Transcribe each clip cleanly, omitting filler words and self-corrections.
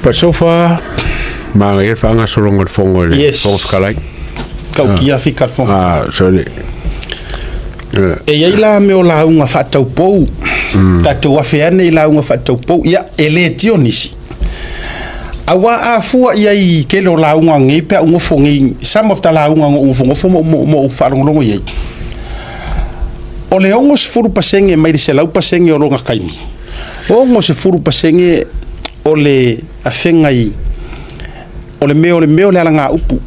But so far, mga e whaanga solonga fongo le. Yes. Fonga Kau kia fika fonga. Sorry. E ia la me o la unga whatau pou. Tatou awhiane i la unga whatau pou. Ia, ele tio nisi. Awa a fua ia i kele o la unga ngepe a unga fongi. Some of the la unga ngofo mo wharongolongo iei. O le ongo se furu pasenge mai se lau pasenge o ronga kaimi. O ongo se furu pasenge o le awhenga i. O le meo le alanga upu.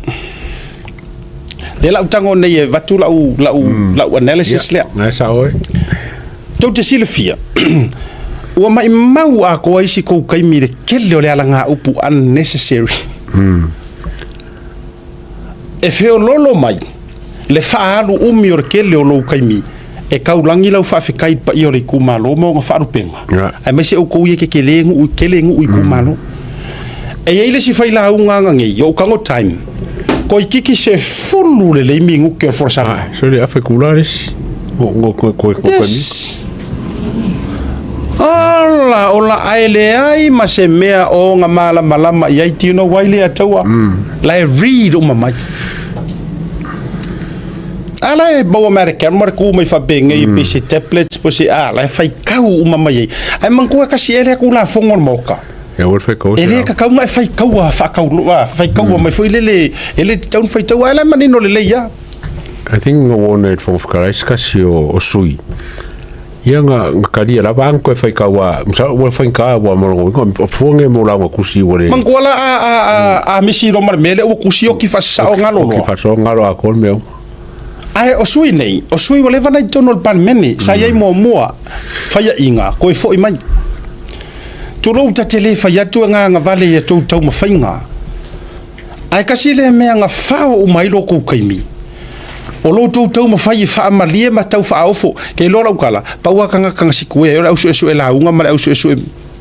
Le lau tango nei e watu lau analysis lea. Nai sa oi. Tau te sile fia. Ua mai mau a koa isi kou kaimi le kele o le alanga upu unnecessary. E feo lolo mai. Le whaalu umi o le kele o lou kaimi. E kaulangi lau whawhikai pa i o le kumalo mo ngā wharupenga. Ai mai se au kou ia ke kelengu i kumalo. E eile si whaila au nganga ngei, o kango time. Ko i kiki se fulu le leimingu ke o forsara. So le awhi kularis. Yes. Ala, ola aele ai ma se mea o ngā malama i ai tino waile a taua. Lai read o mamai. Ala e bau American, mara ku mai whabenga i pese tablets, po se lai whai kau o mamai ei. Ai mangkua kasi ere ku la fongon moka. Ja, wat whai kau. Ele ka kau ngai whai kau a whakau loa, whai kau a mai fo ele taun whai tau, ala manino le leia. I think no one it from Karais kasi o sui. Ia nga karia la bang ko fai ka wa msa wa fai ka wa mo ko fonge mo la kusi wore mangola a misi ro mar mele o kusi o ki fa sa o ngalo ki fa so ngalo a kol meu ai o sui nei o sui wale vana tonol pan meni sa ia mo moa fai inga ko fo i mai tu lo ta tele fai atu nga vale ya tu tau ma fainga ai kasi le me nga fa o mai lo ko kaimi o lo tau ma fai fa amalie ma tau fa ofo ke lo la kala pa wa kanga sikue e au su e la unga ma au su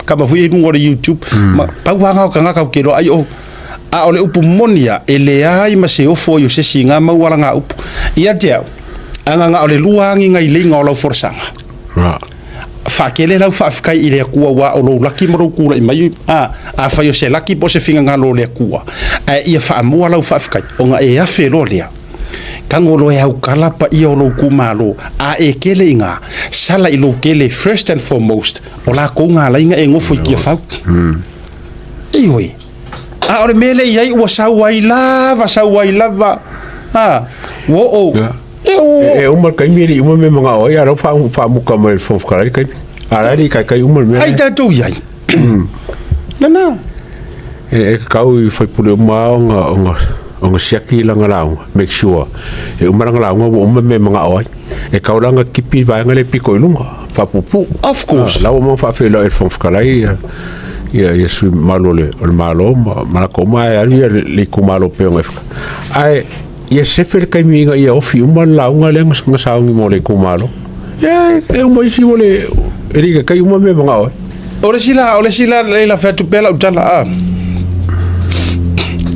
kama fu i ngore YouTube ma pa wa kanga ka ke ro ai o a ole upu monia ele ai ma se ofo yo se singa ma wala nga upu ia te anga ole luangi ngai linga o lo forsanga fa kele la fa kai ile ku wa o lo laki mo ku la mai a fa yo se laki po se finga nga lo le ku ia fa mo la fa kai o nga e a fe lo le kangolo e au kala pa i o lo kumalo a e kele inga sala i lo kele first and foremost o la ko nga la inga e ngofo ki fa ioi a ore mele i ai wa sa wai lava wo e o mar kai miri o me mga o ya ro fa mu ka mai fo ka kai ara ri kai umar me ai ta tu iai na e kau i foi pule nga o siaki langa lao make sure e umaranga lao o me mga oi e kauranga kipi vai ngale piko lunga fa pupu of course lao mo fa fe lo e fon fkalai ia su malole o malo ma ko mai ali le kumalo pe ngef ai ia se fer kai minga ia ofi umar lao ngale nga sa ngi mo le kumalo e mo si mole riga kai umar me mga oi ole sila le la fa tu pela utala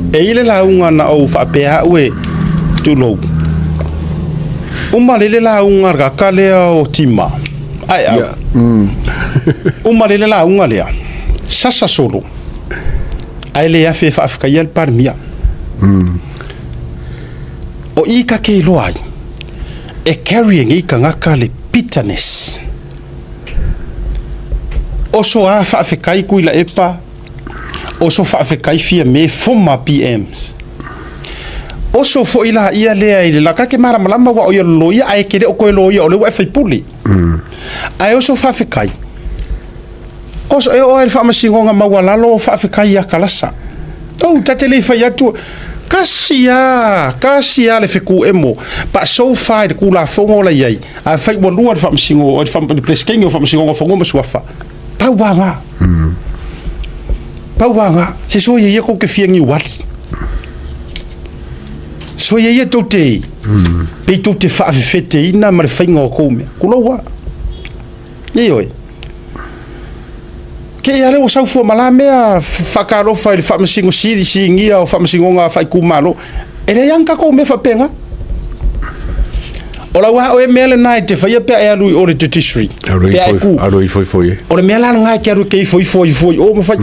e ile la unga na o fa pea we tu lo uma le la unga ga kale o tima ai uma le la unga le sasa solo ai le afi fa afka yel par mia o i ka ke lo ai e carrying i ka ngaka le bitterness o so a fa afka i kuila epa o so fa kai fia me foma PMs o so fo ila ia le la ka ke mara malama wa o yo loia ai ke o ko loia o le wa fa puli ai o so fa kai o so e o ai fa masingo nga mawala lo fa kai ya kalasa o tatele fa ya tu kasia le fiku emo pa so fa de kula fongo la yai a fa mo lua fa masingo o fa de presking o fa masingo fongo mo swafa pa wa Pauanga, se so ye ko ke fiangi wali. So ye to te. Pe to te fa fete ina mar fainga ko me. Kulowa. Yoi. Ke ya le o sa fu malame a fa karo fa le fa masingo singi o fa masingo nga fa ku malo. Ele yanka ko me fa penga. Ola wa o mele na te fa ye pe ya lui o le judiciary. Aro foi. O le mele na ke ru ke foi o me fa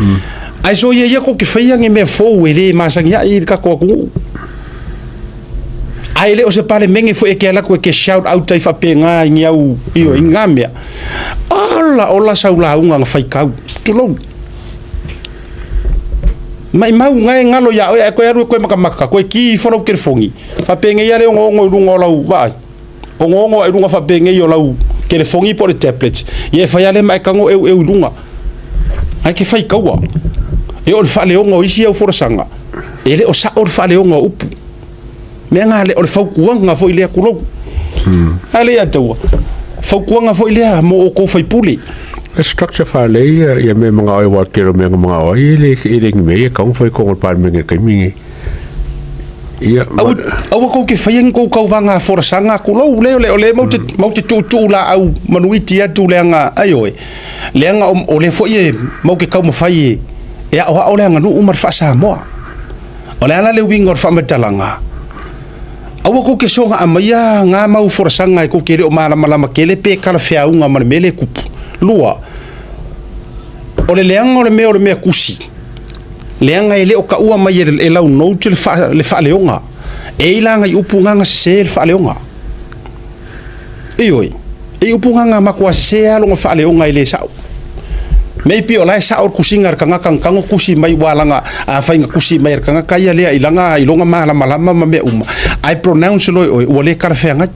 ai so ia ko ke faia nge me fo ele masangia I ka ko ku ai le o se pale menge fo e ke ala ko ke shout out tai fa penga ngiau io ingamia ola saula unga fai kau tulo mai mau ngai ngalo ya o ko eru ko makamaka ko ki foro ke fongi fa penga ya le ngo lungo lau va o ngo e lunga fa penga yo lau ke le fongi por tablet ye fa ya le mai kango e lunga ai ke fai kau e o fa le ngo isi o forsanga ele o sa o fa le ngo upu me nga le o fa kuanga fo ile kulo ale ya tawa fa kuanga fo ile mo ko fai puli structure fa le ya me mga o wa kero me mga o ile me ka un foi ko par me ke mi ya au ko ke fai ko ka vanga forsanga kulo le mo te tu la au manuiti ya tu le nga ayo le nga o le fo ye mo ke ka mo fai e o le nga no umar fa sa mo o le ala le wingor fa metalanga au ko ke songa amaya nga mau forsanga ko ke o mala kele pe kala fia unga mar mele kupu lua o le leanga o le mea kusi leanga ele o ka ua mai e lau nou te le fa leonga e ilanga I upu nganga se le fa leonga e upu nganga makua se alonga fa leonga ele sao mei pi o lai sao kusinga kanga kango kusi mai walanga a fainga kusi mai kanga kaya lea ilanga malama me uma I pronounce o le karfenga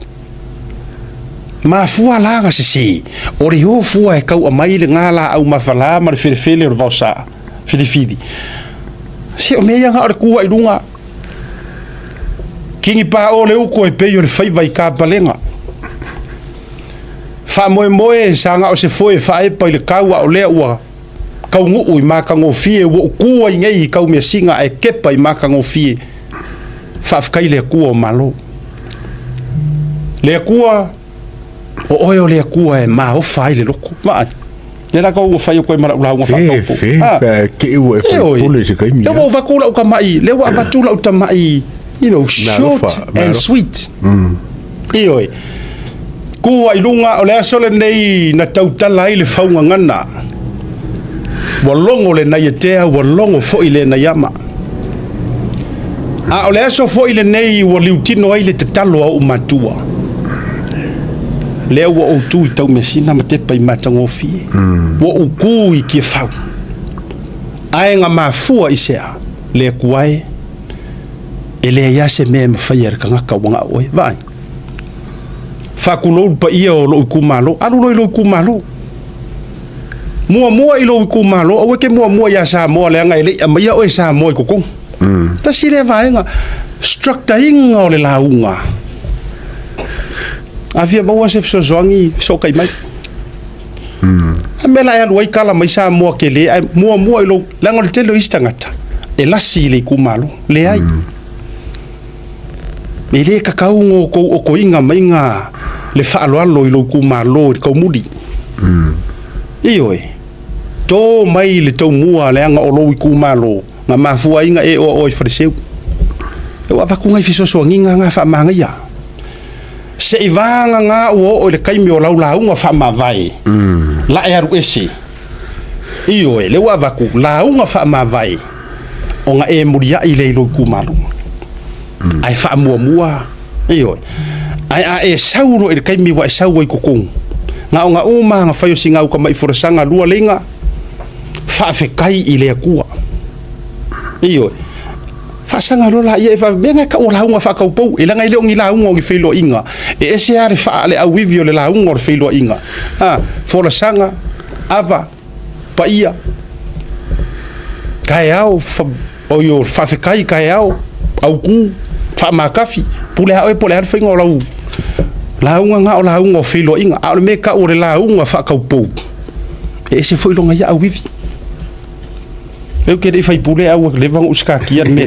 ma fua langa se o re ho fua e kau a mai le ngala au mafala ma fele o vausa fidi se o meia nga o kua I lunga kingi pa o le uko e peio le fai vai ka palenga fa moe sanga o se foi fa e pa le kau o le ua kau ngu I ma ka ngofie wo kua ngei kau me singa e kepa I ma ka ngofie fa fkai le kua o malo le kua o oio le kua e ma o fai le loko ma le la ko fai ko mara la fa ko ke u e pole se kai mi le wa ko la ka mai le wa va tu la ta mai short and sweet ko ai lunga o le asole nei na tautala I le faunga ngana walongo le na yetea walongo fo ile na yama o le aso fo ile nei wa liutino ai le tatalo au matua le wa o tu tau mesina mate pai matango fie wa o ku I ke fau ai nga mafua isea le kuai ele ya se me mafaier kanga ka wanga oi vai fa kulo pa ia o lo ku malo alu lo ku malo mua I lo ku malo o ke mua ya sa mo le nga ele mai o sa mo ko ko ta si le vai nga structuring o le launga avia mo se so zongi so kai mai me la ya lo kala mai sa mo ke le mua I lo la ngol te lo istangata e la si le ku malo le ai me le ka kaungo ko inga mai nga le fa alo I lo ku malo ko mudi to mai le to mua le nga o lo ku malo nga mafua inga e o freseu e wa ku ngai fiso so nginga nga fa manga ya se ivanga nga o le kaimi o lau nga fa ma vai la e aru ese le wa ku nga fa ma vai o nga e muria I le lo ku malo ai fa mua ai e sauro e kaimi wa sauro I kokong nga o nga uma nga fayo singa ka mai forasanga lua lenga fa fe kai I le kua fa sanga lo la ia fa benga ka o la nga fa ka po e la nga ile o ngila ngi feilo inga e ese are fa le a wivio le la ngor feilo inga forasanga ava pa ia kai au o yo fa fe kai au ku fa ma kafi pule ha pole ha fengo la nga o la ngo feilo inga a me ka o le la nga fa ka po e se foi longa ia a wivi eu queria fai pule au le vang uska kia me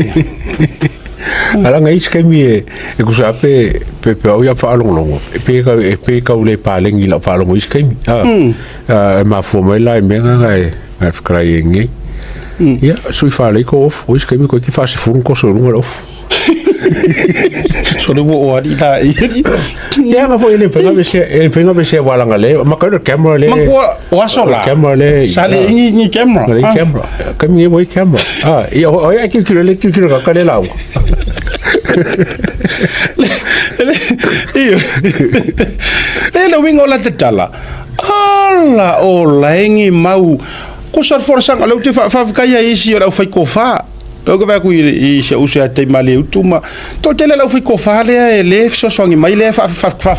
ala ngai ska mi e ku sa pe o ya fa longo pe ka o le pa lengi la fa longo iska mi ma fo mai la me nga e fa ngi ya sui fa le ko o iska mi ko ki fa se fun ko so longo so le wo di la ya nga foi le penga be se wala ngale ma ka camera le ma ko wa so la camera le sale ni camera le camera kami boy camera o ya ki le ka le lawo le wingo la tala ala o laengi mau ko sar forsa ngalo te fa ka ya isi ora fai ko fa o ga ku i se usa te male utuma to tele la fai ko fa le so songi mai le fa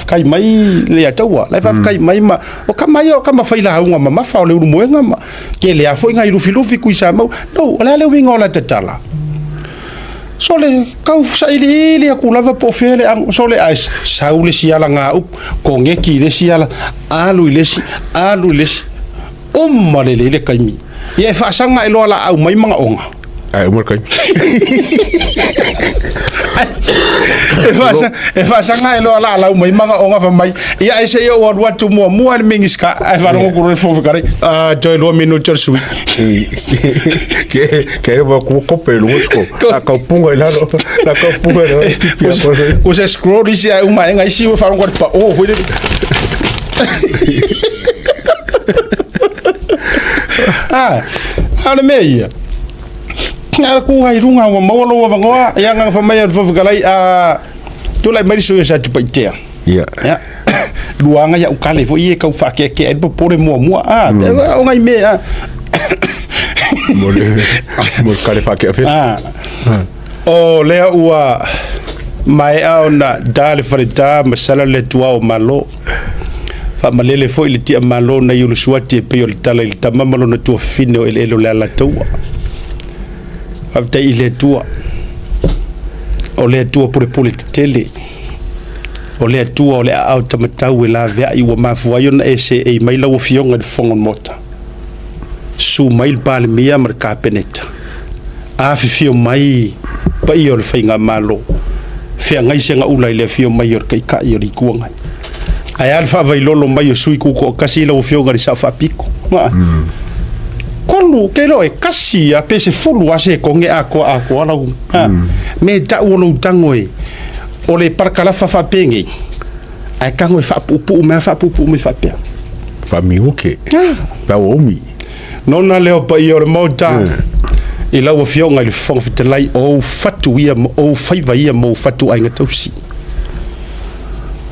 kai mai le atawa le fa kai mai ma o kama fai la unga ma fa le mo nga ma ke le a foi nga i rufi ku sa mau no la le wingo la tala so le kau sa ili ku lava po fele so le ai saule siala nga ko ngeki le siala alu le o male le kaimi ye fa sanga ilo ala au mai manga onga ai umur kaimi e fa sanga ilo ala au mai manga onga fa mai ya ese yo wa tu mo al mingiska ai fa ro ko fo kare joy lo minu chersu que va ko pelo sko ka punga ila la ka punga ko se scroll isi ai uma ngai si fa ro pa o foi ale meia ngara ku hai runga wa mawalo wa ngoa ya nga fa mai fa galai to lai mai so ya tu paitea ya luanga ya ukale fo ie ka fa ke po mo o ngai me mo kale fa ke fe o le ua mai ona dale frita masala le tua o malo fa malele fo ile tia malo na yulu swati pe yo tala ile tamamalo na tua fine o ile le la tua afta ile tua o le tua por tele o le tua o le automatau la vea i wa mafu ayo na ese e mai la fionga de fongon mota su mai bal mia mar kapeneta a fio mai pa yo le fainga malo fe ngai senga ula ile fio mai yo kai ka yo rikuanga ai alfa vai lolo mai yo sui ku ko kasi la fionga de safa pico ma kolu ke lo e kasi a pese fulu ase ko nge ako la me ta ulo tangoe o le parkala fa pengi ai kango fa pupu me fa pe fa mi oke pa omi nona leo pa i o mota i la o fionga le fong fitlai o fatu ia o faiva ia mo fatu ai ngatosi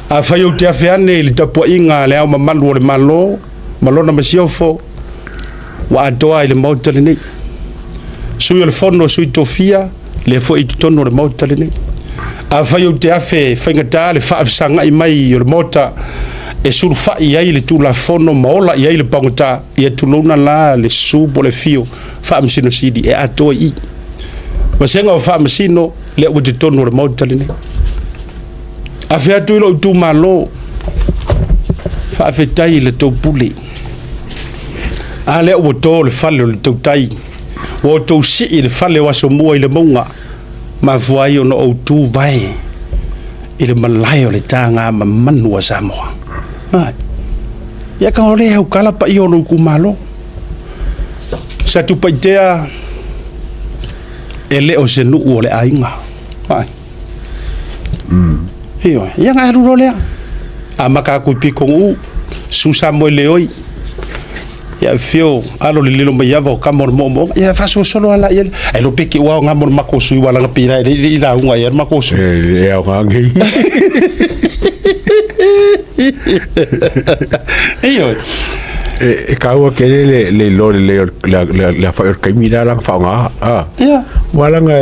a fai o te afiane le tapo inga le au mamalu o le malo na masiofo wa adoa i le mota le nei sui o le fono sui tofia le fo i tono le mota le nei a fai o te afe whaingata le whaafisanga i mai o le mota e suru whai ai le tula fono maola i ai le pangota i e tulona la le subo le fio whaamisino sidi e atoa i masenga o whaamisino le ua te tono le mota le nei a fea tu ilo utu malo whaafetai le tau pule a le ua tō le whale o le tau tai o tau si i le whale o aso mua i le maunga ma vuai ono o tu vai ile malai o le tanga ma manu a Samoa ya ka ole au kala pa io no ku malo sa tu paitea ele o se nu o le ainga io ya nga ru le a maka ku piko u su Samuel leoi ya fio alo le lilo mai avo kamor mo ya faso solo ala ele ai lo peki wa ngamor makosu wala ngapira i la unga yer makosu ya ngangi io e kaua ke le lo le fa kai mira la fa nga ya wala nga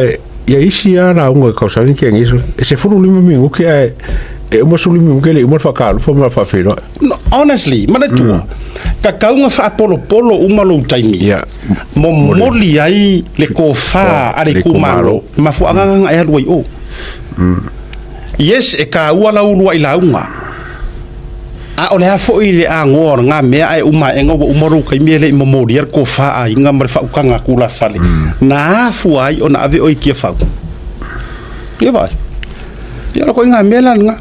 ya isi ala unga ka sa ni ke ngiso se furu lima mi o ke e mo sulu mi ngele mo fa ka fo mo fa fe no honestly mana tu ka kaunga fa polo uma lo taimi mo moli ai le ko fa ale ku malo ma fu anga ai alwai o yes e ka wala ulu ai launga a ole ha fo ile a ngor nga me ai uma engo bo umoru kai mele mo modi er ko fa ai nga mar fa ukanga kula fale na fu ai ona ave oi kia fa ye vai ya ko nga mela nga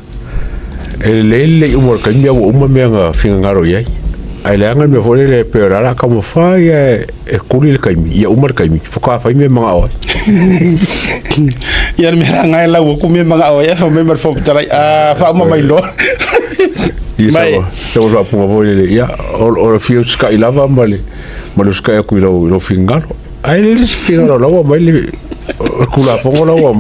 ele umor kai me uma me nga finga ngaro ye ai le anga me fole le pe la ka mo fa ya e kuli le kaimi ya umar kaimi foka fa me manga o ya me ranga la ku me manga o ya fa me mar fo tara fa ma mai lo mai te o punga fole ya o fio ska ilava male malo ska ku lo fingalo ai le fingalo la wa mai le kula fongo la wa